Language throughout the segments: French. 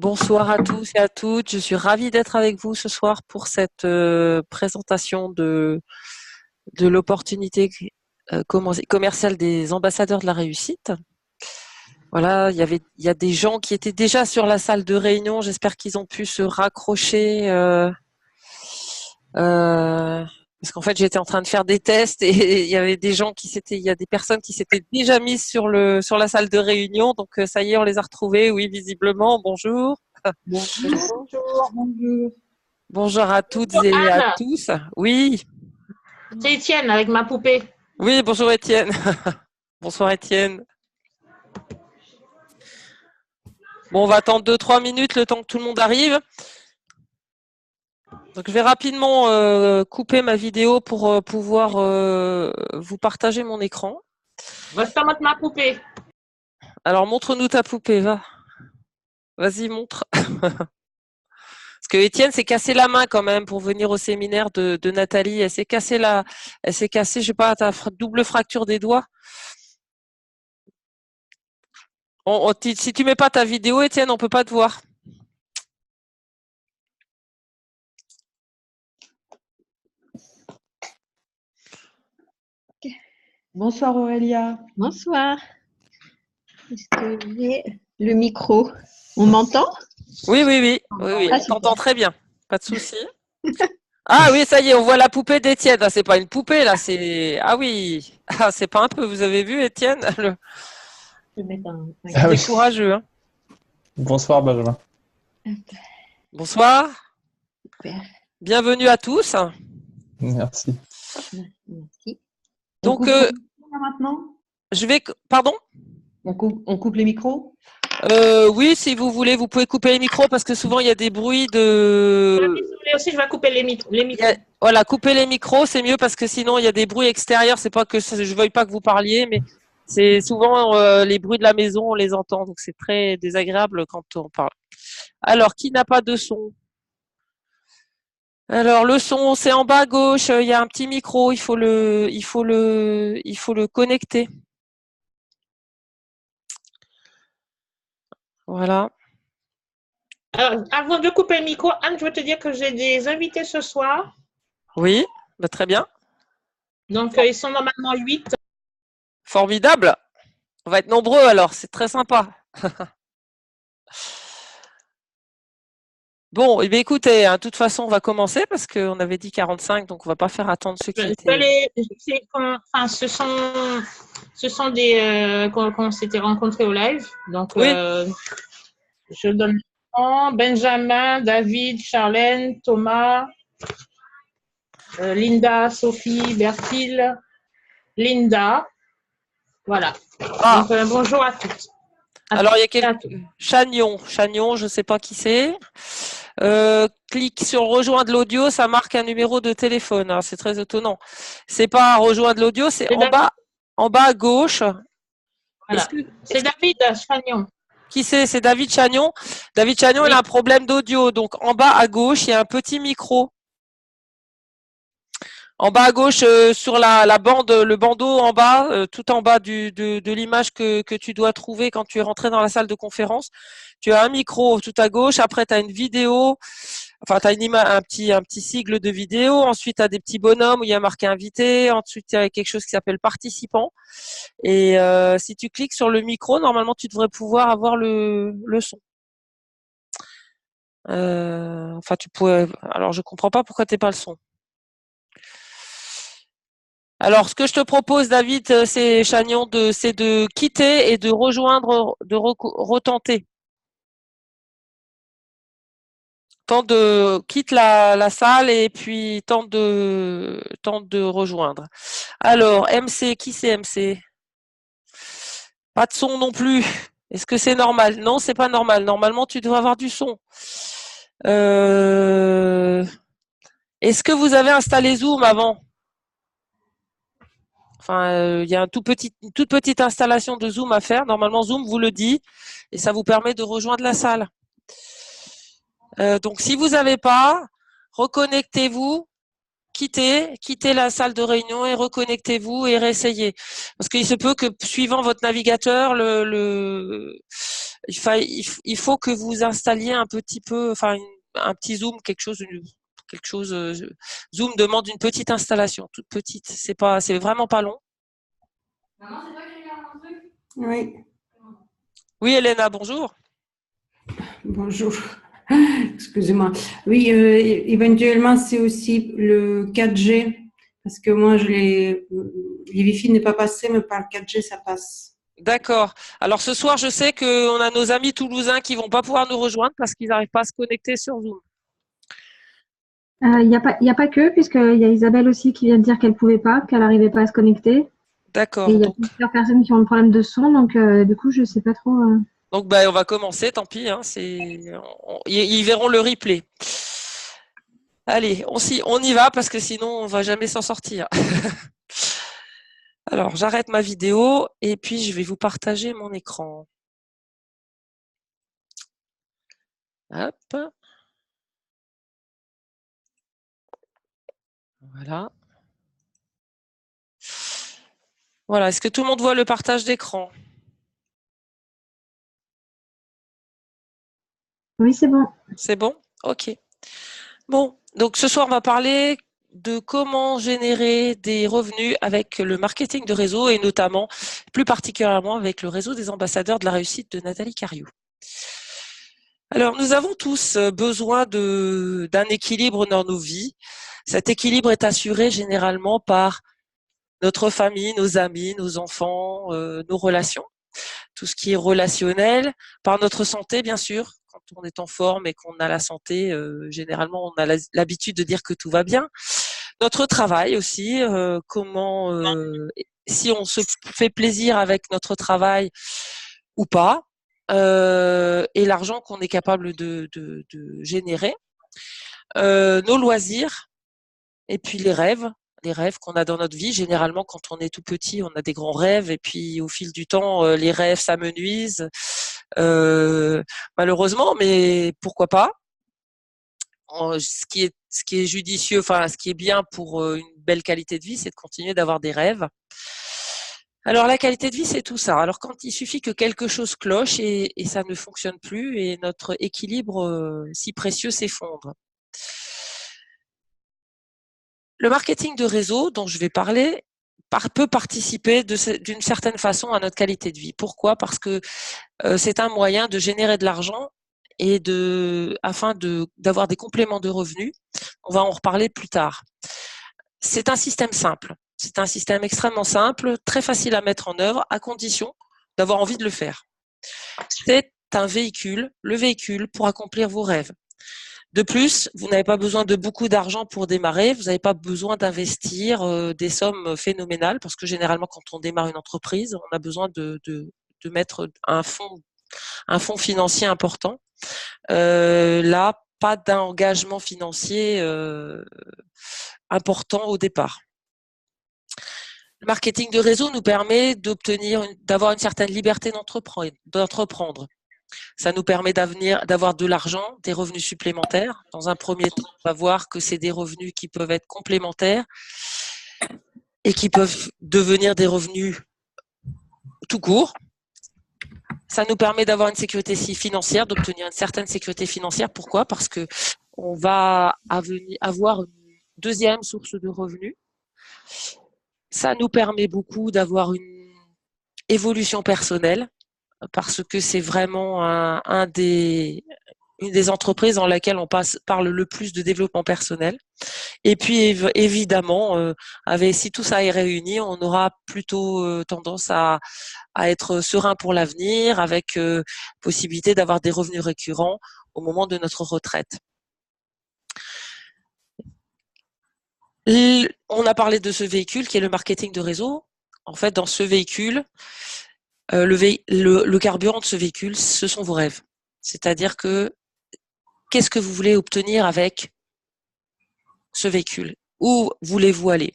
Bonsoir à tous et à toutes. Je suis ravie d'être avec vous ce soir pour cette présentation de l'opportunité commerciale des ambassadeurs de la réussite. Voilà, il y a des gens qui étaient déjà sur la salle de réunion. J'espère qu'ils ont pu se raccrocher. Parce qu'en fait, j'étais en train de faire des tests et il y avait des gens il y a des personnes qui s'étaient déjà mises sur la salle de réunion. Donc ça y est, on les a retrouvés. Oui, visiblement. Bonjour. Bonjour. Bonjour. Bonjour. Bonjour à toutes Bonjour et à Anne, tous. Oui, c'est Étienne avec ma poupée. oui, bonjour Étienne. Bonsoir Étienne. Bon, on va attendre 2-3 minutes le temps que tout le monde arrive. Donc, je vais rapidement couper ma vidéo pour pouvoir vous partager mon écran. Je te montre ma poupée. Alors, montre-nous ta poupée, va. Vas-y, montre. Parce que Étienne s'est cassé la main quand même pour venir au séminaire de Nathalie. Elle s'est cassée je sais pas, double fracture des doigts. Si tu mets pas ta vidéo, Étienne, on peut pas te voir. Bonsoir Aurélia. Bonsoir. Est-ce que j'ai le micro? On m'entend? Oui, oui, oui. Oui, oui. Ah, On t'entend super. très bien. Pas de souci. Ah oui, ça y est, on voit la poupée d'Étienne. Ah, c'est pas une poupée, là, c'est. Ah oui. Ah, c'est pas un peu. Vous avez vu, Étienne? Je vais mettre un Il Ah oui. est courageux, hein. Bonsoir Benjamin. Bonsoir. super. Bienvenue à tous. Merci. Merci. Donc, on coupe les micros là, maintenant. je vais. Pardon? On coupe les micros. Oui, si vous voulez, vous pouvez couper les micros parce que souvent il y a des bruits Si vous de. voulez aussi, je vais couper les micros. Voilà, couper les micros, c'est mieux parce que sinon il y a des bruits extérieurs. C'est pas que je veuille pas que vous parliez, mais c'est souvent les bruits de la maison, on les entend, donc c'est très désagréable quand on parle. Alors, qui n'a pas de son? Alors, le son, c'est en bas à gauche. Il y a un petit micro. Il faut le connecter. Voilà. Alors, avant de couper le micro, Anne, je veux te dire que j'ai des invités ce soir. Oui, bah, très bien. Donc, ils sont normalement 8. Formidable. On va être nombreux alors. C'est très sympa. Bon, eh bien, écoutez, hein, de toute façon, on va commencer parce qu'on avait dit 45, donc on va pas faire attendre ceux qui étaient. Enfin, ce sont des qu'on s'était rencontrés au live. Donc, Oui. je donne le nom. Benjamin, David, Charlène, Thomas, Linda, Sophie, Bertil, Linda. Voilà. Ah, Donc, bonjour à toutes. alors il y a quelqu'un. Chagnon, je sais pas qui c'est. Clique sur rejoindre l'audio, ça marque un numéro de téléphone. Alors, c'est très étonnant. C'est pas rejoindre l'audio, c'est en bas à gauche. Voilà. C'est David Chagnon. Qui c'est? C'est David Chagnon. David Chagnon, Oui. il a un problème d'audio. Donc, en bas à gauche, il y a un petit micro. En bas à gauche, sur la bande, le bandeau en bas, tout en bas de l'image que tu dois trouver quand tu es rentré dans la salle de conférence, tu as un micro tout à gauche. Après, tu as une vidéo. Enfin, tu as un petit sigle de vidéo. Ensuite, tu as des petits bonhommes où il y a marqué invité. Ensuite, il y a quelque chose qui s'appelle participant. Et si tu cliques sur le micro, normalement, tu devrais pouvoir avoir le son. Enfin, tu pourrais. Alors, je comprends pas pourquoi t'es pas le son. Alors, ce que je te propose, David, c'est Chagnon, c'est de quitter et de rejoindre, de retenter. Quitte la salle et puis tente de rejoindre. Alors, MC, qui c'est MC? Pas de son non plus. Est-ce que c'est normal? Non, c'est pas normal. Normalement, tu dois avoir du son. Est-ce que vous avez installé Zoom avant? Enfin, il y a une toute petite installation de Zoom à faire. Normalement, Zoom vous le dit et ça vous permet de rejoindre la salle. Donc, si vous n'avez pas, reconnectez-vous, quittez la salle de réunion et reconnectez-vous et réessayez. Parce qu'il se peut que, suivant votre navigateur, il faut que vous installiez un petit peu, enfin un petit Zoom, quelque chose. Zoom demande une petite installation, toute petite. C'est vraiment pas long. Maman, c'est toi qui regardes un truc? Oui, Oui, Elena, bonjour. bonjour. Excusez-moi. Oui, éventuellement, c'est aussi le 4G, parce que moi, les Wi-Fi n'est pas passé, mais par le 4G, ça passe. D'accord. Alors ce soir, je sais qu'on a nos amis toulousains qui vont pas pouvoir nous rejoindre parce qu'ils n'arrivent pas à se connecter sur Zoom. Il n'y a pas que, puisqu'il y a Isabelle aussi qui vient de dire qu'elle ne pouvait pas, qu'elle n'arrivait pas à se connecter. D'accord. Et il y a Donc, plusieurs personnes qui ont le problème de son, donc du coup, je ne sais pas trop. bah, on va commencer, tant pis. Hein, ils verront le replay. Allez, on y va parce que sinon, on va jamais s'en sortir. Alors, j'arrête ma vidéo et puis je vais vous partager mon écran. Hop. Voilà. Voilà. Est-ce que tout le monde voit le partage d'écran? Oui, c'est bon. C'est bon? Ok. Bon, donc ce soir, on va parler de comment générer des revenus avec le marketing de réseau et notamment, plus particulièrement avec le réseau des ambassadeurs de la réussite de Nathalie Cariou. Alors, nous avons tous besoin d'un équilibre dans nos vies. Cet équilibre est assuré généralement par notre famille, nos amis, nos enfants, nos relations, tout ce qui est relationnel, par notre santé, bien sûr. Quand on est en forme et qu'on a la santé, généralement, on a l'habitude de dire que tout va bien. Notre travail aussi, si on se fait plaisir avec notre travail ou pas, et l'argent qu'on est capable de générer, nos loisirs, et puis les rêves qu'on a dans notre vie. Généralement, quand on est tout petit, on a des grands rêves, et puis au fil du temps, les rêves s'amenuisent, malheureusement, mais pourquoi pas. Ce qui est judicieux, enfin, ce qui est bien pour une belle qualité de vie, c'est de continuer d'avoir des rêves. Alors, la qualité de vie, c'est tout ça. Alors, quand il suffit que quelque chose cloche et ça ne fonctionne plus, et notre équilibre si précieux s'effondre. Le marketing de réseau dont je vais parler peut participer d'une certaine façon à notre qualité de vie. Pourquoi? Parce que c'est un moyen de générer de l'argent et afin d'avoir des compléments de revenus. On va en reparler plus tard. C'est un système simple. C'est un système extrêmement simple, très facile à mettre en œuvre, à condition d'avoir envie de le faire. C'est un véhicule, le véhicule pour accomplir vos rêves. De plus, vous n'avez pas besoin de beaucoup d'argent pour démarrer, vous n'avez pas besoin d'investir des sommes phénoménales, parce que généralement, quand on démarre une entreprise, on a besoin de mettre un fonds financier important. Là, pas d'engagement financier important au départ. Le marketing de réseau nous permet d'avoir une certaine liberté d'entreprendre. Ça nous permet d'avoir de l'argent, des revenus supplémentaires. Dans un premier temps, on va voir que c'est des revenus qui peuvent être complémentaires et qui peuvent devenir des revenus tout court. Ça nous permet d'avoir une sécurité financière, d'obtenir une certaine sécurité financière. Pourquoi? Parce que on va avoir une deuxième source de revenus. Ça nous permet beaucoup d'avoir une évolution personnelle, parce que c'est vraiment une des entreprises dans laquelle on parle le plus de développement personnel. Et puis évidemment, si tout ça est réuni, on aura plutôt tendance à être serein pour l'avenir, avec possibilité d'avoir des revenus récurrents au moment de notre retraite. On a parlé de ce véhicule qui est le marketing de réseau. En fait, dans ce véhicule, le carburant de ce véhicule, ce sont vos rêves. C'est-à-dire que qu'est-ce que vous voulez obtenir avec ce véhicule? Où voulez-vous aller?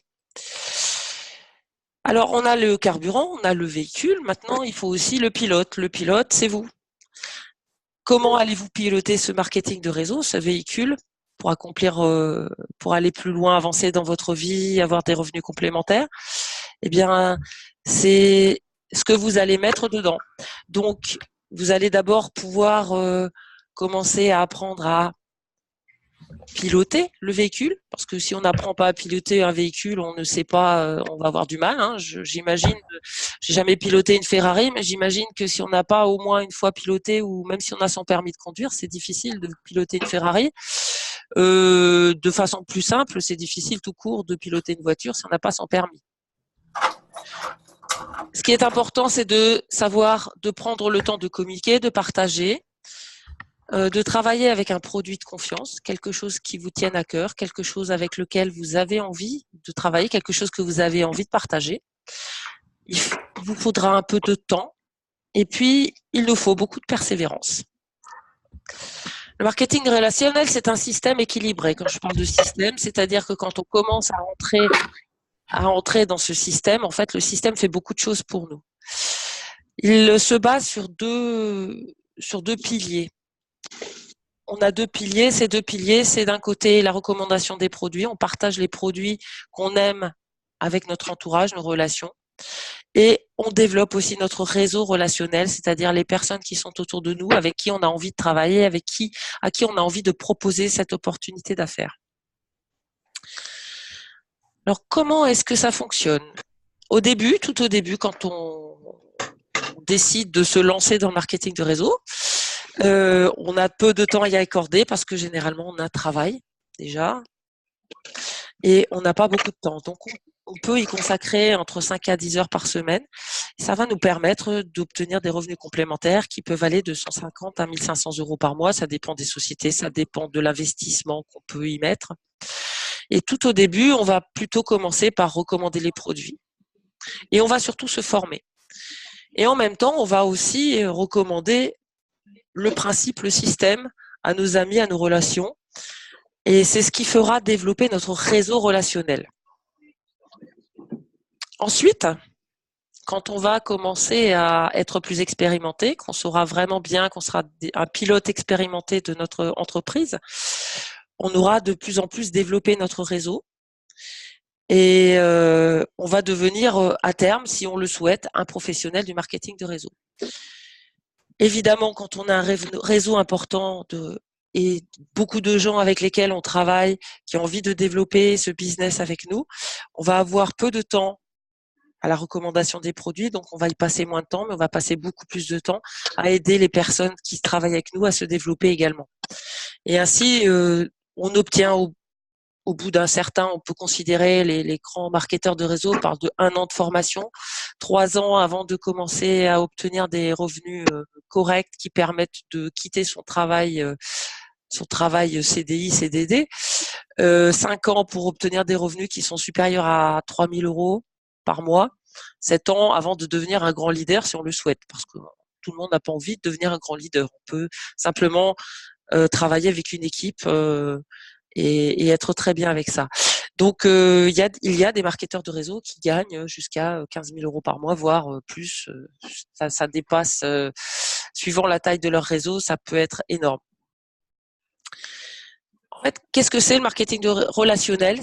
Alors, on a le carburant, on a le véhicule. Maintenant, il faut aussi le pilote. Le pilote, c'est vous. Comment allez-vous piloter ce marketing de réseau, ce véhicule, pour pour aller plus loin, avancer dans votre vie, avoir des revenus complémentaires? Eh bien, c'est ce que vous allez mettre dedans. Donc, vous allez d'abord pouvoir commencer à apprendre à piloter le véhicule, parce que si on n'apprend pas à piloter un véhicule, on ne sait pas, on va avoir du mal. Hein. J'imagine, j'ai jamais piloté une Ferrari, mais j'imagine que si on n'a pas au moins une fois piloté, ou même si on a son permis de conduire, c'est difficile de piloter une Ferrari. De façon plus simple, c'est difficile tout court de piloter une voiture si on n'a pas son permis. Ce qui est important, c'est de savoir, de prendre le temps de communiquer, de partager, de travailler avec un produit de confiance, quelque chose qui vous tienne à cœur, quelque chose avec lequel vous avez envie de travailler, quelque chose que vous avez envie de partager. Il vous faudra un peu de temps et puis il nous faut beaucoup de persévérance. Le marketing relationnel, c'est un système équilibré. Quand je parle de système, c'est-à-dire que quand on commence à entrer dans ce système, en fait, le système fait beaucoup de choses pour nous. Il se base sur deux piliers. On a deux piliers. Ces deux piliers, c'est d'un côté la recommandation des produits. On partage les produits qu'on aime avec notre entourage, nos relations. Et on développe aussi notre réseau relationnel, c'est-à-dire les personnes qui sont autour de nous, avec qui on a envie de travailler, à qui on a envie de proposer cette opportunité d'affaires. Alors, comment est-ce que ça fonctionne? Au début, tout au début, quand on décide de se lancer dans le marketing de réseau, on a peu de temps à y accorder parce que généralement, on a un travail déjà et on n'a pas beaucoup de temps. Donc, on peut y consacrer entre 5 à 10 heures par semaine. Ça va nous permettre d'obtenir des revenus complémentaires qui peuvent aller de 150 à 1500 euros par mois. Ça dépend des sociétés, ça dépend de l'investissement qu'on peut y mettre. Et tout au début, on va plutôt commencer par recommander les produits. Et on va surtout se former. Et en même temps, on va aussi recommander le principe, le système à nos amis, à nos relations. Et c'est ce qui fera développer notre réseau relationnel. Ensuite, quand on va commencer à être plus expérimenté, qu'on saura vraiment bien, qu'on sera un pilote expérimenté de notre entreprise, on aura de plus en plus développé notre réseau et on va devenir à terme, si on le souhaite, un professionnel du marketing de réseau. Évidemment, quand on a un réseau important et beaucoup de gens avec lesquels on travaille, qui ont envie de développer ce business avec nous, on va avoir peu de temps à la recommandation des produits, donc on va y passer moins de temps, mais on va passer beaucoup plus de temps à aider les personnes qui travaillent avec nous à se développer également. Et ainsi, on obtient au bout d'un certain, on peut considérer les grands marketeurs de réseau parlent de 1 an de formation, 3 ans avant de commencer à obtenir des revenus corrects qui permettent de quitter son travail CDI, CDD, 5 ans pour obtenir des revenus qui sont supérieurs à 3000 euros par mois, 7 ans avant de devenir un grand leader si on le souhaite, parce que tout le monde n'a pas envie de devenir un grand leader. On peut simplement travailler avec une équipe et être très bien avec ça. Donc, il y a des marketeurs de réseau qui gagnent jusqu'à 15 000 euros par mois, voire plus. Ça dépasse, suivant la taille de leur réseau, ça peut être énorme. En fait, qu'est-ce que c'est le marketing relationnel?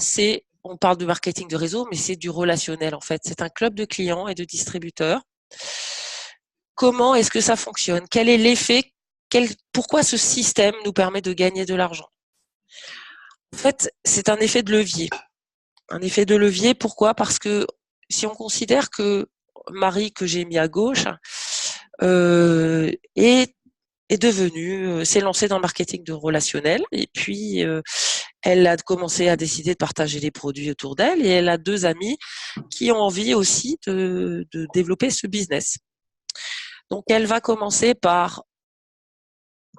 On parle de marketing de réseau, mais c'est du relationnel en fait. C'est un club de clients et de distributeurs. Comment est-ce que ça fonctionne? Quel est l'effet? Pourquoi ce système nous permet de gagner de l'argent? En fait, c'est un effet de levier. Un effet de levier, pourquoi? Parce que si on considère que Marie, que j'ai mis à gauche, s'est lancée dans le marketing de relationnel et puis elle a commencé à décider de partager les produits autour d'elle et elle a 2 amis qui ont envie aussi de développer ce business. Donc elle va commencer par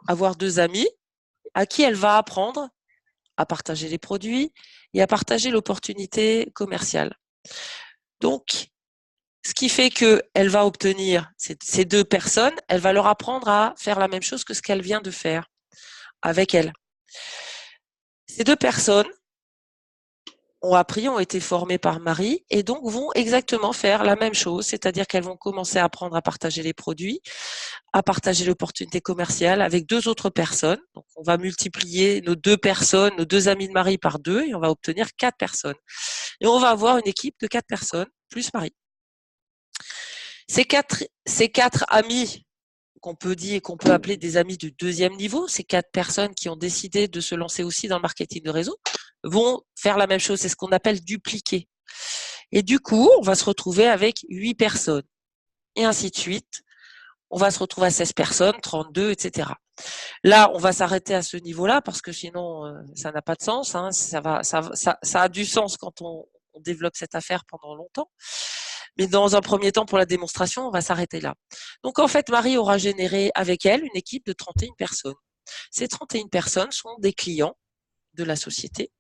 avoir 2 amis à qui elle va apprendre à partager les produits et à partager l'opportunité commerciale. Donc, ce qui fait qu'elle va obtenir ces 2 personnes, elle va leur apprendre à faire la même chose que ce qu'elle vient de faire avec elle. Ces 2 personnes ont été formées par Marie et donc vont exactement faire la même chose, c'est-à-dire qu'elles vont commencer à apprendre à partager les produits, à partager l'opportunité commerciale avec 2 autres personnes. Donc, on va multiplier nos 2 personnes, nos 2 amis de Marie par 2 et on va obtenir 4 personnes. Et on va avoir une équipe de 4 personnes plus Marie. Ces quatre amis qu'on peut appeler des amis de deuxième niveau, ces 4 personnes qui ont décidé de se lancer aussi dans le marketing de réseau, vont faire la même chose. C'est ce qu'on appelle dupliquer. Et du coup, on va se retrouver avec 8 personnes. Et ainsi de suite. On va se retrouver à 16 personnes, 32, etc. Là, on va s'arrêter à ce niveau-là parce que sinon, ça n'a pas de sens. Hein. Ça a du sens quand on développe cette affaire pendant longtemps. Mais dans un premier temps, pour la démonstration, on va s'arrêter là. Donc, en fait, Marie aura généré avec elle une équipe de 31 personnes. Ces 31 personnes sont des clients de la société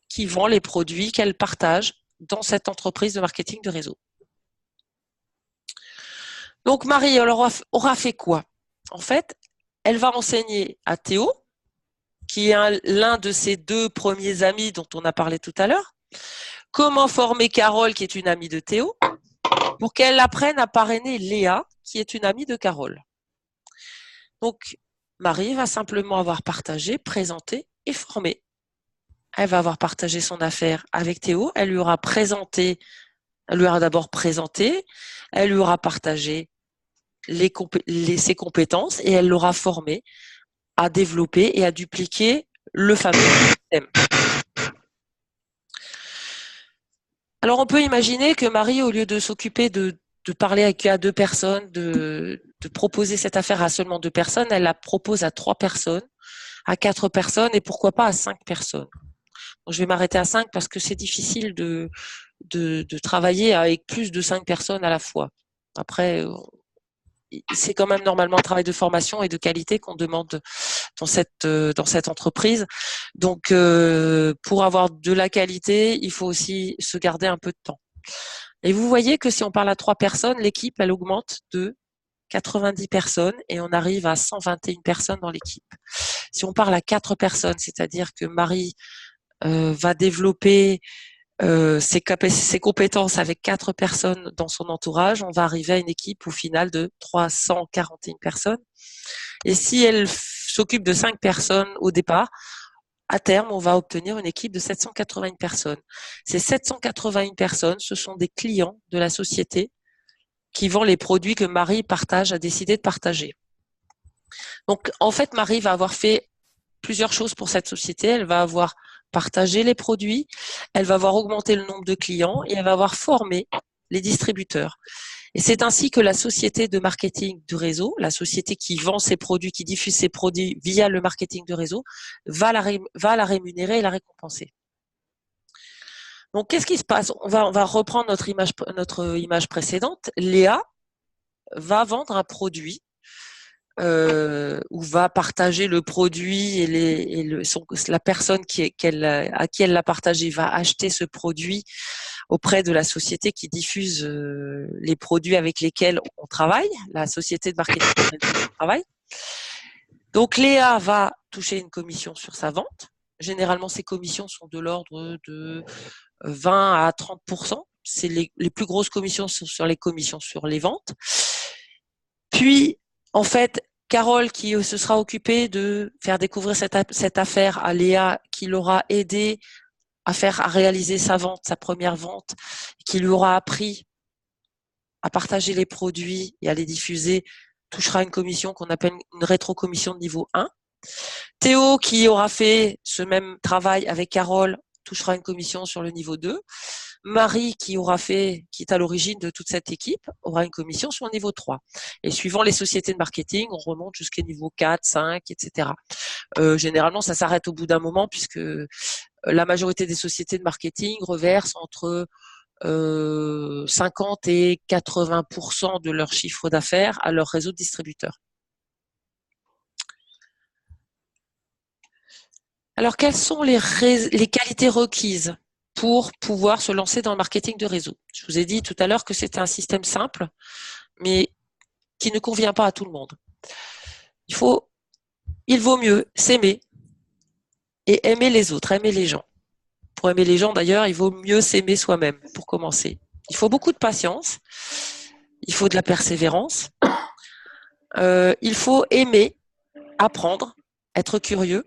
qui vendent les produits qu'elle partage dans cette entreprise de marketing de réseau. Donc, Marie aura fait quoi? En fait, elle va enseigner à Théo, qui est l'un de ses 2 premiers amis dont on a parlé tout à l'heure, comment former Carole, qui est une amie de Théo, pour qu'elle apprenne à parrainer Léa, qui est une amie de Carole. Donc, Marie va simplement avoir partagé, présenté et formé. Elle va avoir partagé son affaire avec Théo, elle lui aura d'abord présenté, elle lui aura partagé ses compétences et elle l'aura formé à développer et à dupliquer le fameux système. Alors, on peut imaginer que Marie, au lieu de s'occuper de parler à 2 personnes, de proposer cette affaire à seulement 2 personnes, elle la propose à 3 personnes, à 4 personnes et pourquoi pas à 5 personnes. Donc, je vais m'arrêter à 5 parce que c'est difficile de travailler avec plus de 5 personnes à la fois. Après, c'est quand même normalement un travail de formation et de qualité qu'on demande dans cette entreprise. Donc, pour avoir de la qualité, il faut aussi se garder un peu de temps. Et vous voyez que si on parle à 3 personnes, l'équipe, elle augmente de 90 personnes et on arrive à 121 personnes dans l'équipe. Si on parle à 4 personnes, c'est-à-dire que Marie va développer ses compétences avec 4 personnes dans son entourage, on va arriver à une équipe au final de 341 personnes. Et si elle s'occupe de 5 personnes au départ, à terme, on va obtenir une équipe de 781 personnes. Ces 781 personnes, ce sont des clients de la société qui vendent les produits que Marie a décidé de partager. Donc, en fait, Marie va avoir fait plusieurs choses pour cette société. Elle va avoir partagé les produits, elle va avoir augmenté le nombre de clients et elle va avoir formé les distributeurs. Et c'est ainsi que la société de marketing du réseau, la société qui vend ses produits, qui diffuse ses produits via le marketing de réseau, va la rémunérer et la récompenser. Donc, qu'est-ce qui se passe? On va reprendre notre image précédente. Léa va vendre un produit ou va partager le produit et la personne à qui elle l'a partagé va acheter ce produit auprès de la société qui diffuse les produits avec lesquels on travaille, la société de marketing de travail. Donc, Léa va toucher une commission sur sa vente. Généralement, ces commissions sont de l'ordre de 20 à 30%. C'est les plus grosses commissions sont sur les commissions sur les ventes. Puis, en fait, Carole qui se sera occupée de faire découvrir cette affaire à Léa, qui l'aura aidé à réaliser sa première vente, qui lui aura appris à partager les produits et à les diffuser, touchera une commission qu'on appelle une rétrocommission de niveau 1. Théo, qui aura fait ce même travail avec Carole, touchera une commission sur le niveau 2. Marie, qui est à l'origine de toute cette équipe, aura une commission sur le niveau 3. Et suivant les sociétés de marketing, on remonte jusqu'au niveau 4, 5, etc. Généralement, ça s'arrête au bout d'un moment puisque la majorité des sociétés de marketing reversent entre 50 et 80% de leur chiffre d'affaires à leur réseau de distributeurs. Alors, quelles sont les qualités requises pour pouvoir se lancer dans le marketing de réseau? Je vous ai dit tout à l'heure que c'était un système simple, mais qui ne convient pas à tout le monde. Il vaut mieux s'aimer et aimer les autres, aimer les gens. Pour aimer les gens, d'ailleurs, il vaut mieux s'aimer soi-même, pour commencer. Il faut beaucoup de patience, il faut de la persévérance, il faut aimer, apprendre, être curieux,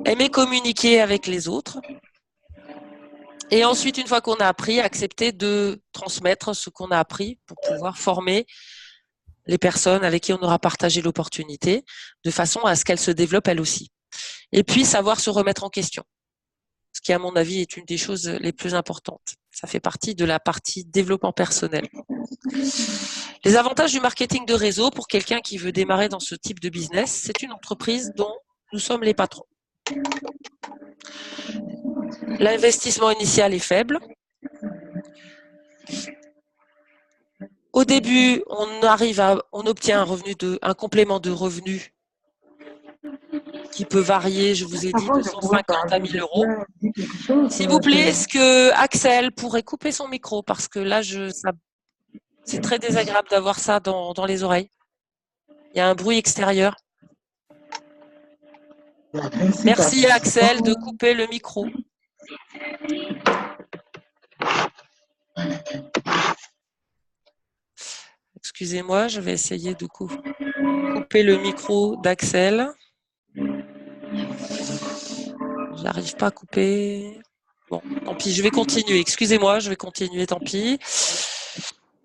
aimer communiquer avec les autres, et ensuite, une fois qu'on a appris, accepter de transmettre ce qu'on a appris pour pouvoir former les personnes avec qui on aura partagé l'opportunité, de façon à ce qu'elles se développent elles aussi. Et puis, savoir se remettre en question, ce qui, à mon avis, est une des choses les plus importantes. Ça fait partie de la partie développement personnel. Les avantages du marketing de réseau pour quelqu'un qui veut démarrer dans ce type de business, c'est une entreprise dont nous sommes les patrons. L'investissement initial est faible. Au début, on obtient un complément de revenus qui peut varier, je vous ai dit, de 150 à 1000 euros. S'il vous plaît, est-ce que Axel pourrait couper son micro parce que là, c'est très désagréable d'avoir ça dans les oreilles. Il y a un bruit extérieur. Merci Axel de couper le micro. Excusez-moi, je vais essayer de couper le micro d'Axel. J'arrive pas à couper. Bon, tant pis, je vais continuer. Excusez-moi, je vais continuer, tant pis.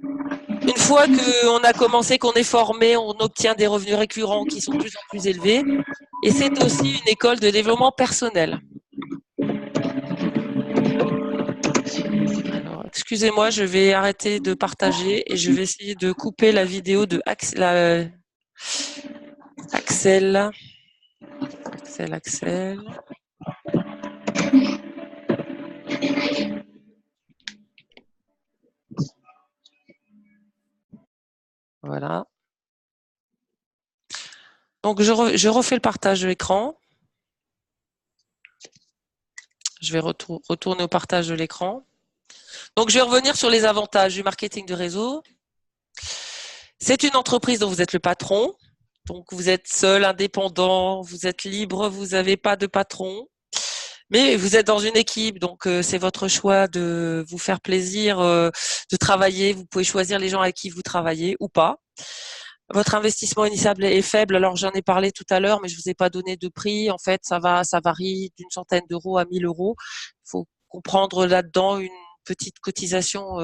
Une fois qu'on a commencé, qu'on est formé, on obtient des revenus récurrents qui sont de plus en plus élevés. Et c'est aussi une école de développement personnel. Alors, excusez-moi, je vais arrêter de partager et je vais essayer de couper la vidéo de Axel. Axel. Voilà. Donc, je refais le partage de l'écran. Je vais retourner au partage de l'écran. Donc, je vais revenir sur les avantages du marketing de réseau. C'est une entreprise dont vous êtes le patron. Donc, vous êtes seul, indépendant, vous êtes libre, vous n'avez pas de patron. Mais vous êtes dans une équipe, donc c'est votre choix de vous faire plaisir, de travailler. Vous pouvez choisir les gens avec qui vous travaillez ou pas. Votre investissement initial est faible. Alors, j'en ai parlé tout à l'heure, mais je vous ai pas donné de prix. En fait, ça varie d'une centaine d'euros à 1000 euros. Il faut comprendre là-dedans une petite cotisation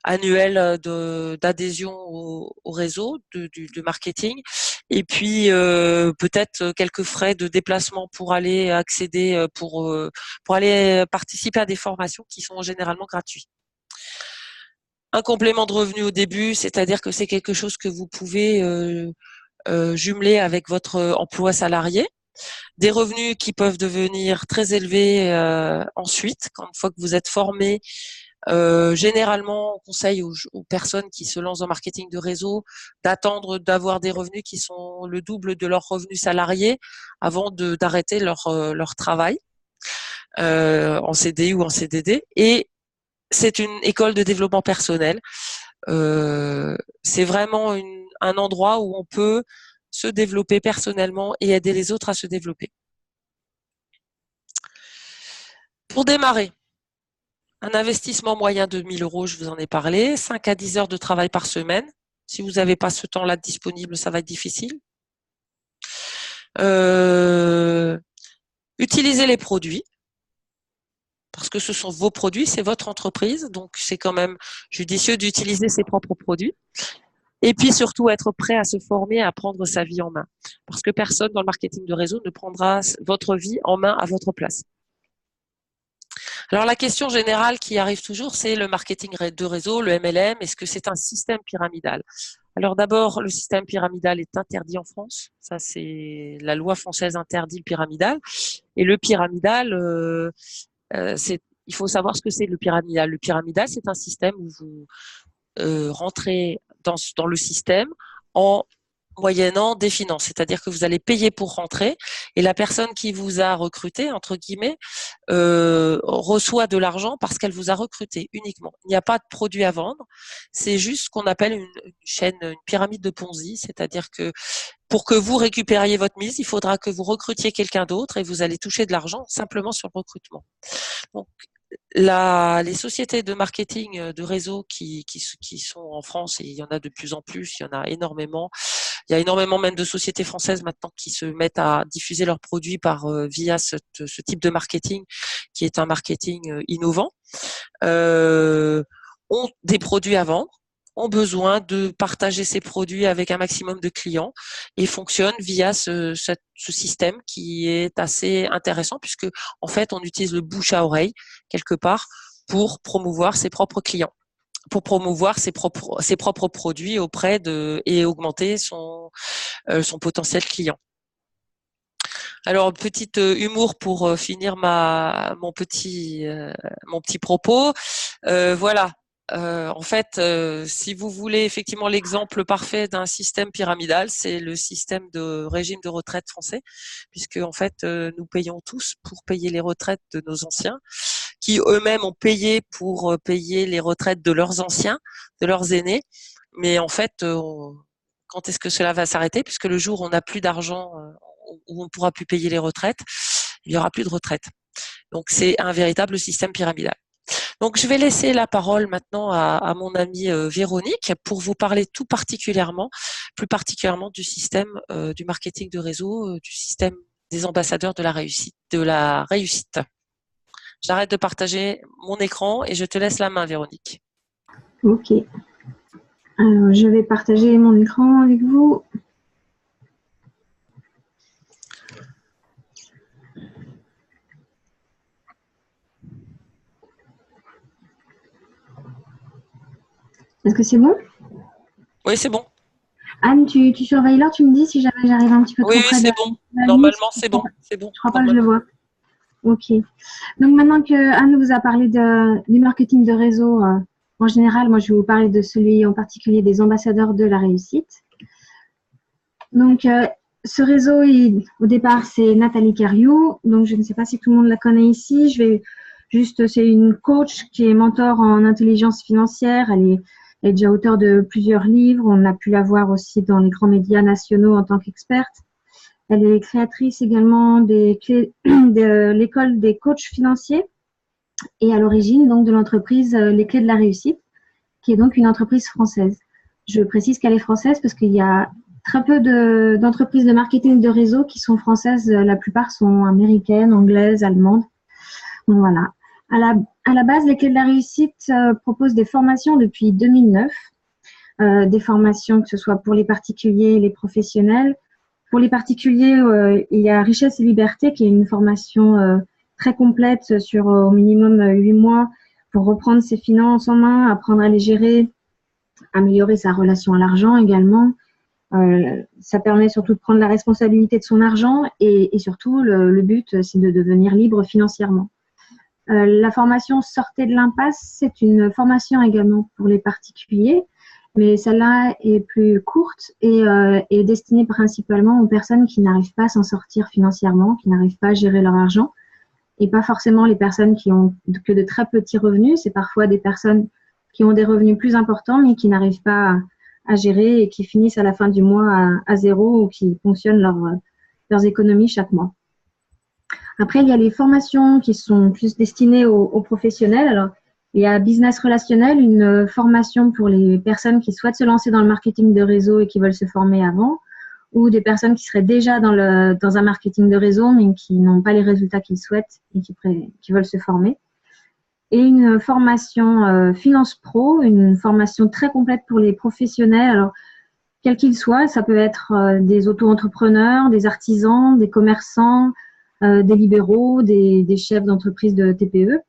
annuelle d'adhésion au réseau de marketing. Et puis peut-être quelques frais de déplacement pour aller accéder, pour aller participer à des formations qui sont généralement gratuites. Un complément de revenu au début, c'est-à-dire que c'est quelque chose que vous pouvez jumeler avec votre emploi salarié. Des revenus qui peuvent devenir très élevés ensuite, une fois que vous êtes formé. Généralement, on conseille aux personnes qui se lancent en marketing de réseau d'attendre d'avoir des revenus qui sont le double de leurs revenus salariés avant d'arrêter leur travail en CDI ou en CDD. Et c'est une école de développement personnel. C'est vraiment un endroit où on peut se développer personnellement et aider les autres à se développer. Pour démarrer, un investissement moyen de 1000 euros, je vous en ai parlé, 5 à 10 heures de travail par semaine. Si vous n'avez pas ce temps-là disponible, ça va être difficile. Utilisez les produits, parce que ce sont vos produits, c'est votre entreprise, donc c'est quand même judicieux d'utiliser ses propres produits. Et puis surtout être prêt à se former, à prendre sa vie en main, parce que personne dans le marketing de réseau ne prendra votre vie en main à votre place. Alors la question générale qui arrive toujours, c'est le marketing de réseau, le MLM. Est-ce que c'est un système pyramidal? Alors d'abord, le système pyramidal est interdit en France. Ça, c'est la loi française interdit le pyramidal. Et le pyramidal, il faut savoir ce que c'est le pyramidal. Le pyramidal, c'est un système où vous rentrez dans le système en moyennant des finances, c'est-à-dire que vous allez payer pour rentrer et la personne qui vous a recruté, entre guillemets, reçoit de l'argent parce qu'elle vous a recruté uniquement. Il n'y a pas de produit à vendre, c'est juste ce qu'on appelle une pyramide de Ponzi, c'est-à-dire que pour que vous récupériez votre mise, il faudra que vous recrutiez quelqu'un d'autre et vous allez toucher de l'argent simplement sur le recrutement. Donc, les sociétés de marketing de réseau qui sont en France, et il y en a de plus en plus, il y en a énormément. Il y a énormément même de sociétés françaises maintenant qui se mettent à diffuser leurs produits via ce type de marketing qui est un marketing innovant. Ont des produits à vendre. ont besoin de partager ces produits avec un maximum de clients et fonctionnent via ce système qui est assez intéressant puisque en fait on utilise le bouche à oreille quelque part pour promouvoir ses propres clients, pour promouvoir ses propres produits auprès et augmenter son potentiel client. Alors, petite humour pour finir mon petit propos. Voilà. En fait, si vous voulez effectivement l'exemple parfait d'un système pyramidal, c'est le système de régime de retraite français, puisque en fait, nous payons tous pour payer les retraites de nos anciens, qui eux-mêmes ont payé pour payer les retraites de leurs anciens, de leurs aînés. Mais en fait, quand est-ce que cela va s'arrêter? Puisque le jour où on n'a plus d'argent, où on ne pourra plus payer les retraites, il n'y aura plus de retraite. Donc, c'est un véritable système pyramidal. Donc, je vais laisser la parole maintenant à mon amie Véronique pour vous parler plus particulièrement du système du marketing de réseau, du système des ambassadeurs de la réussite. J'arrête de partager mon écran et je te laisse la main, Véronique. Ok. Alors, je vais partager mon écran avec vous. Est-ce que c'est bon? Oui, c'est bon. Anne, tu surveilles l'heure, tu me dis si jamais j'arrive un petit peu trop près. Oui, c'est bon. Normalement, c'est bon. Je crois pas que je le vois. Ok. Donc maintenant que Anne vous a parlé du marketing de réseau, en général, moi je vais vous parler de celui en particulier des ambassadeurs de la réussite. Donc ce réseau, au départ, c'est Nathalie Cariou. Donc je ne sais pas si tout le monde la connaît ici. C'est une coach qui est mentor en intelligence financière. Elle est déjà auteure de plusieurs livres. On a pu la voir aussi dans les grands médias nationaux en tant qu'experte. Elle est créatrice également de l'école des coachs financiers et à l'origine donc de l'entreprise Les Clés de la Réussite, qui est donc une entreprise française. Je précise qu'elle est française parce qu'il y a très peu d'entreprises de marketing de réseau qui sont françaises. La plupart sont américaines, anglaises, allemandes. Donc voilà. À la base, Les Clés de la Réussite propose des formations depuis 2009, des formations que ce soit pour les particuliers et les professionnels. Pour les particuliers, il y a Richesse et Liberté, qui est une formation très complète sur au minimum 8 mois pour reprendre ses finances en main, apprendre à les gérer, améliorer sa relation à l'argent également. Ça permet surtout de prendre la responsabilité de son argent et surtout, le but, c'est de devenir libre financièrement. La formation Sortez de l'impasse, c'est une formation également pour les particuliers, mais celle-là est plus courte et est destinée principalement aux personnes qui n'arrivent pas à s'en sortir financièrement, qui n'arrivent pas à gérer leur argent, et pas forcément les personnes qui ont que de très petits revenus. C'est parfois des personnes qui ont des revenus plus importants, mais qui n'arrivent pas à gérer et qui finissent à la fin du mois à zéro ou qui ponctionnent leurs économies chaque mois. Après, il y a les formations qui sont plus destinées aux professionnels. Alors, il y a Business Relationnel, une formation pour les personnes qui souhaitent se lancer dans le marketing de réseau et qui veulent se former avant, ou des personnes qui seraient déjà dans un marketing de réseau mais qui n'ont pas les résultats qu'ils souhaitent et qui veulent se former. Et une formation Finance Pro, une formation très complète pour les professionnels. Alors, quels qu'ils soient, ça peut être des auto-entrepreneurs, des artisans, des commerçants, des libéraux, des chefs d'entreprise de TPE.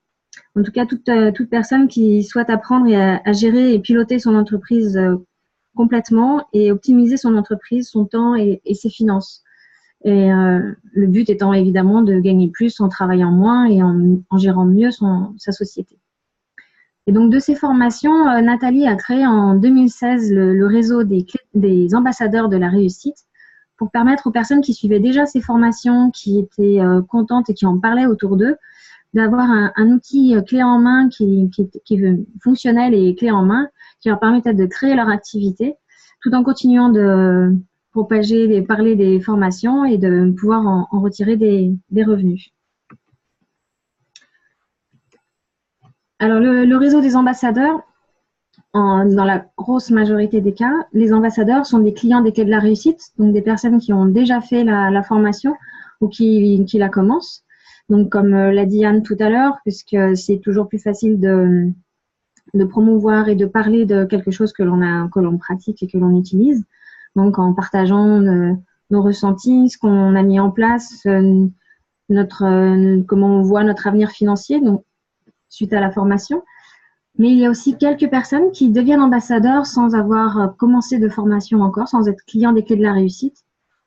En tout cas, toute personne qui souhaite apprendre à gérer et piloter son entreprise complètement et optimiser son entreprise, son temps et ses finances. Et le but étant évidemment de gagner plus en travaillant moins et en gérant mieux sa société. Et donc, de ces formations, Nathalie a créé en 2016 le réseau des ambassadeurs de la réussite pour permettre aux personnes qui suivaient déjà ces formations, qui étaient contentes et qui en parlaient autour d'eux, d'avoir un outil clé en main qui est fonctionnel et clé en main, qui leur permettait de créer leur activité, tout en continuant de propager, parler des formations et de pouvoir en retirer des revenus. Alors, le réseau des ambassadeurs, dans la grosse majorité des cas, les ambassadeurs sont des clients des Clés de la Réussite, donc des personnes qui ont déjà fait la formation ou qui la commencent. Donc, comme l'a dit Anne tout à l'heure, puisque c'est toujours plus facile de promouvoir et de parler de quelque chose que l'on pratique et que l'on utilise. Donc, en partageant nos ressentis, ce qu'on a mis en place, comment on voit notre avenir financier, donc, suite à la formation. Mais il y a aussi quelques personnes qui deviennent ambassadeurs sans avoir commencé de formation encore, sans être clients des clés de la réussite.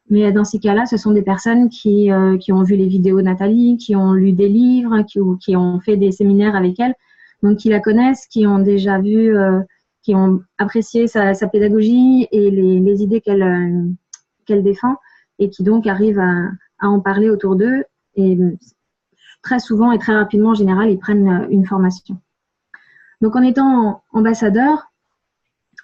Mais dans ces cas-là, ce sont des personnes qui ont vu les vidéos de Nathalie, qui ont lu des livres, qui ont fait des séminaires avec elle, donc qui la connaissent, qui ont déjà vu, qui ont apprécié sa pédagogie et les idées qu'elle défend, et qui donc arrivent à en parler autour d'eux. Et très souvent et très rapidement, en général, ils prennent une formation. Donc, en étant ambassadeur,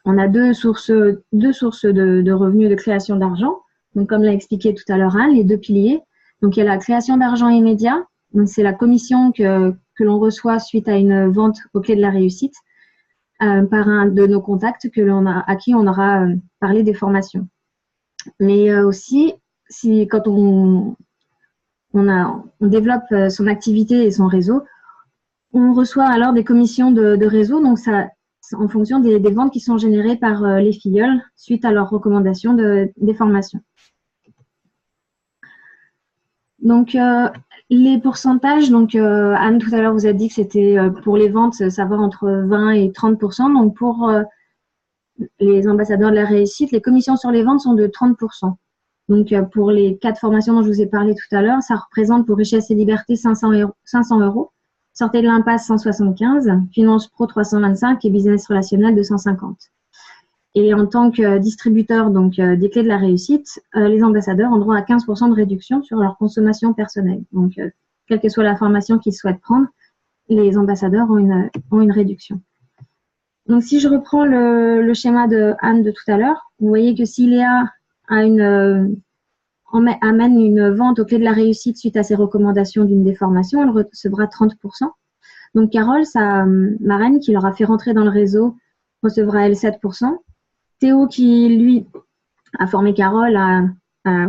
on a deux sources de revenus de création d'argent. Donc, comme l'a expliqué tout à l'heure Anne, les deux piliers. Donc, il y a la création d'argent immédiat. Donc, c'est la commission que l'on reçoit suite à une vente aux clés de la réussite par un de nos contacts à qui on aura parlé des formations. Mais aussi, quand on développe son activité et son réseau, on reçoit alors des commissions de réseau. Donc, ça, en fonction des ventes qui sont générées par les filleuls suite à leurs recommandations des formations. Donc, les pourcentages, donc Anne tout à l'heure vous a dit que c'était pour les ventes, ça va entre 20 et 30%. Donc, pour les ambassadeurs de la réussite, les commissions sur les ventes sont de 30%. Donc, pour les 4 formations dont je vous ai parlé tout à l'heure, ça représente pour Richesse et Liberté 500 €, Sortez de l'impasse 175, Finance Pro 325 et Business Relationnel 250. Et en tant que distributeur donc, des clés de la réussite, les ambassadeurs ont droit à 15% de réduction sur leur consommation personnelle. Donc, quelle que soit la formation qu'ils souhaitent prendre, les ambassadeurs ont une réduction. Donc, si je reprends le schéma de Anne de tout à l'heure, vous voyez que si Léa amène une vente aux clés de la réussite suite à ses recommandations d'une des formations, elle recevra 30%. Donc, Carole, sa marraine, qui l'aura fait rentrer dans le réseau, recevra elle 7%. Théo, qui, lui, a formé Carole, a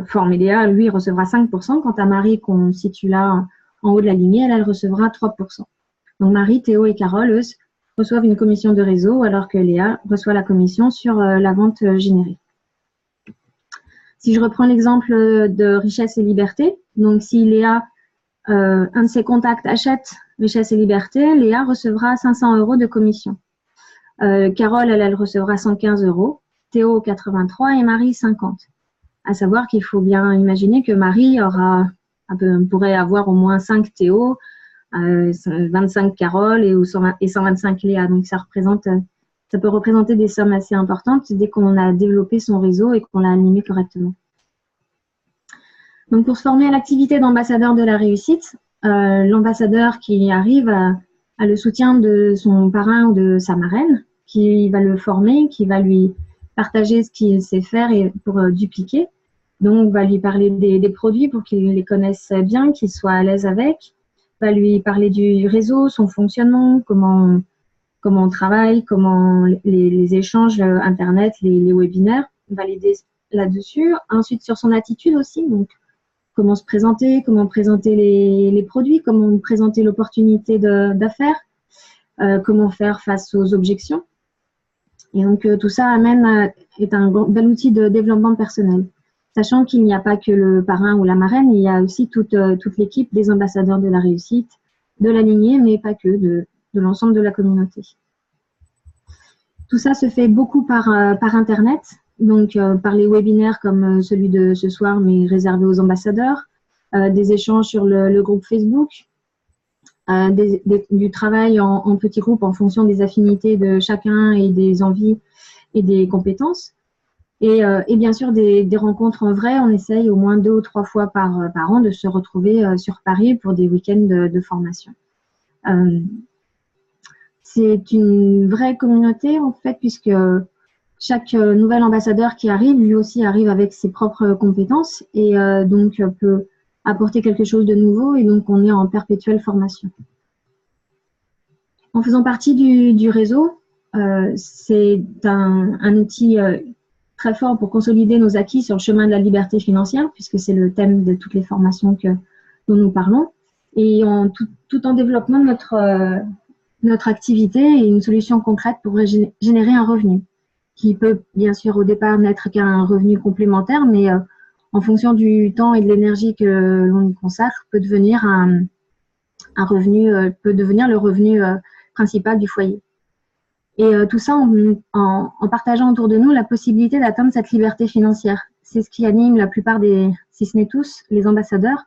formé Léa, lui, recevra 5%. Quant à Marie, qu'on situe là en haut de la lignée, elle recevra 3%. Donc, Marie, Théo et Carole, eux, reçoivent une commission de réseau, alors que Léa reçoit la commission sur la vente générée. Si je reprends l'exemple de Richesse et Liberté, donc si Léa, un de ses contacts achète Richesse et Liberté, Léa recevra 500 € de commission. Carole, elle recevra 115 €, Théo 83 et Marie 50. À savoir qu'il faut bien imaginer que Marie pourrait avoir au moins 5 Théo, 25 Carole et 125 Léa. Donc ça peut représenter des sommes assez importantes dès qu'on a développé son réseau et qu'on l'a animé correctement. Donc, pour se former à l'activité d'ambassadeur de la réussite, l'ambassadeur qui arrive a le soutien de son parrain ou de sa marraine, qui va le former, qui va lui partager ce qu'il sait faire et pour dupliquer. Donc, va lui parler des produits pour qu'il les connaisse bien, qu'il soit à l'aise avec. Va lui parler du réseau, son fonctionnement, comment on travaille, comment les échanges Internet, les webinaires, on va l'aider là-dessus. Ensuite, sur son attitude aussi, donc comment se présenter, comment présenter les produits, comment présenter l'opportunité d'affaires, comment faire face aux objections. Et donc, tout ça est un bel outil de développement personnel. Sachant qu'il n'y a pas que le parrain ou la marraine, il y a aussi toute l'équipe des ambassadeurs de la réussite, de la lignée, mais pas que, de l'ensemble de la communauté. Tout ça se fait beaucoup par Internet, donc par les webinaires comme celui de ce soir, mais réservé aux ambassadeurs, des échanges sur le groupe Facebook, du travail en petits groupes en fonction des affinités de chacun et des envies et des compétences. Et bien sûr, des rencontres en vrai. On essaye au moins 2 ou 3 fois par an de se retrouver sur Paris pour des week-ends de formation. C'est une vraie communauté, en fait, puisque chaque nouvel ambassadeur qui arrive, lui aussi arrive avec ses propres compétences et donc peut apporter quelque chose de nouveau, et donc on est en perpétuelle formation. En faisant partie du réseau, c'est un outil très fort pour consolider nos acquis sur le chemin de la liberté financière, puisque c'est le thème de toutes les formations dont nous parlons, et tout en développant notre activité et une solution concrète pour générer un revenu qui peut bien sûr au départ n'être qu'un revenu complémentaire, mais en fonction du temps et de l'énergie que l'on y consacre, peut devenir un revenu, peut devenir le revenu principal du foyer. Et tout ça en partageant autour de nous la possibilité d'atteindre cette liberté financière. C'est ce qui anime la plupart des, si ce n'est tous, les ambassadeurs,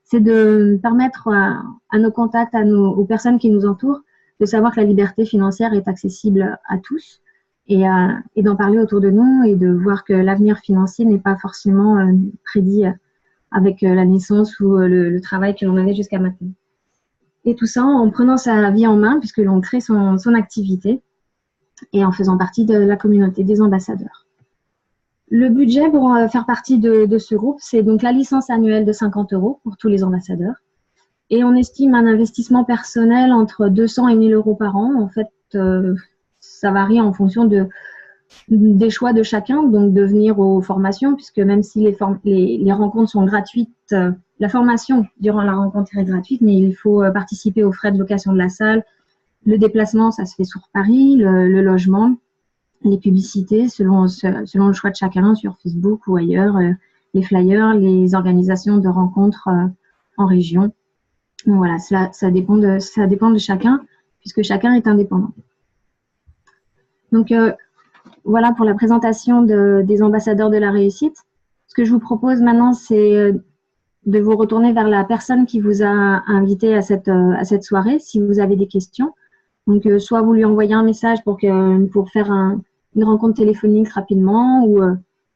c'est de permettre à nos contacts, aux personnes qui nous entourent, de savoir que la liberté financière est accessible à tous et d'en parler autour de nous et de voir que l'avenir financier n'est pas forcément prédit avec la naissance ou le travail que l'on avait jusqu'à maintenant. Et tout ça en prenant sa vie en main puisque l'on crée son activité et en faisant partie de la communauté des ambassadeurs. Le budget pour faire partie de ce groupe, c'est donc la licence annuelle de 50 € pour tous les ambassadeurs. Et on estime un investissement personnel entre 200 et 1000 € par an. En fait, ça varie en fonction des choix de chacun, donc de venir aux formations, puisque même si les rencontres sont gratuites, la formation durant la rencontre est gratuite, mais il faut participer aux frais de location de la salle. Le déplacement, ça se fait sur Paris, le logement, les publicités selon le choix de chacun sur Facebook ou ailleurs, les flyers, les organisations de rencontres en région. Donc voilà, ça dépend de chacun, puisque chacun est indépendant. Donc voilà pour la présentation des ambassadeurs de la réussite. Ce que je vous propose maintenant, c'est de vous retourner vers la personne qui vous a invité à cette soirée, si vous avez des questions. Donc, soit vous lui envoyez un message pour faire une rencontre téléphonique rapidement ou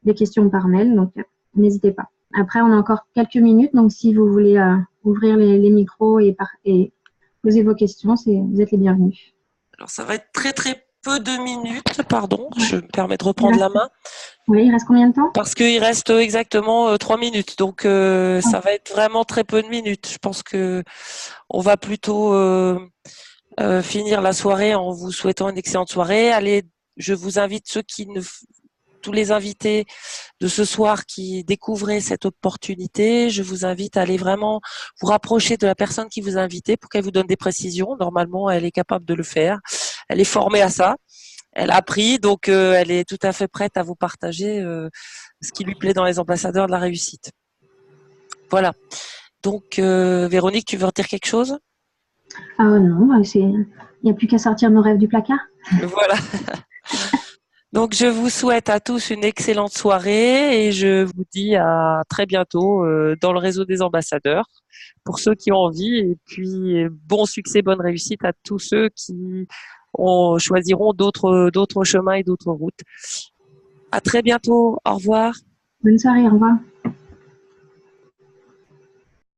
des questions par mail. Donc, n'hésitez pas. Après, on a encore quelques minutes. Donc, si vous voulez ouvrir les micros et poser vos questions, vous êtes les bienvenus. Alors, ça va être très, très peu de minutes. Pardon, je me permets de reprendre la main. Oui, il reste combien de temps? Parce qu'il reste exactement 3 minutes. Donc, ça va être vraiment très peu de minutes. Je pense que on va plutôt finir la soirée en vous souhaitant une excellente soirée. Allez, je vous invite tous les invités de ce soir qui découvraient cette opportunité, je vous invite à aller vraiment vous rapprocher de la personne qui vous a invité pour qu'elle vous donne des précisions. Normalement, elle est capable de le faire. Elle est formée à ça. Elle a appris, donc elle est tout à fait prête à vous partager ce qui lui plaît dans les ambassadeurs de la réussite. Voilà. Donc, Véronique, tu veux redire quelque chose? Non, il n'y a plus qu'à sortir nos rêves du placard. Voilà. Donc, je vous souhaite à tous une excellente soirée et je vous dis à très bientôt dans le réseau des ambassadeurs pour ceux qui ont envie. Et puis, bon succès, bonne réussite à tous ceux qui choisiront d'autres chemins et d'autres routes. À très bientôt. Au revoir. Bonne soirée, au revoir.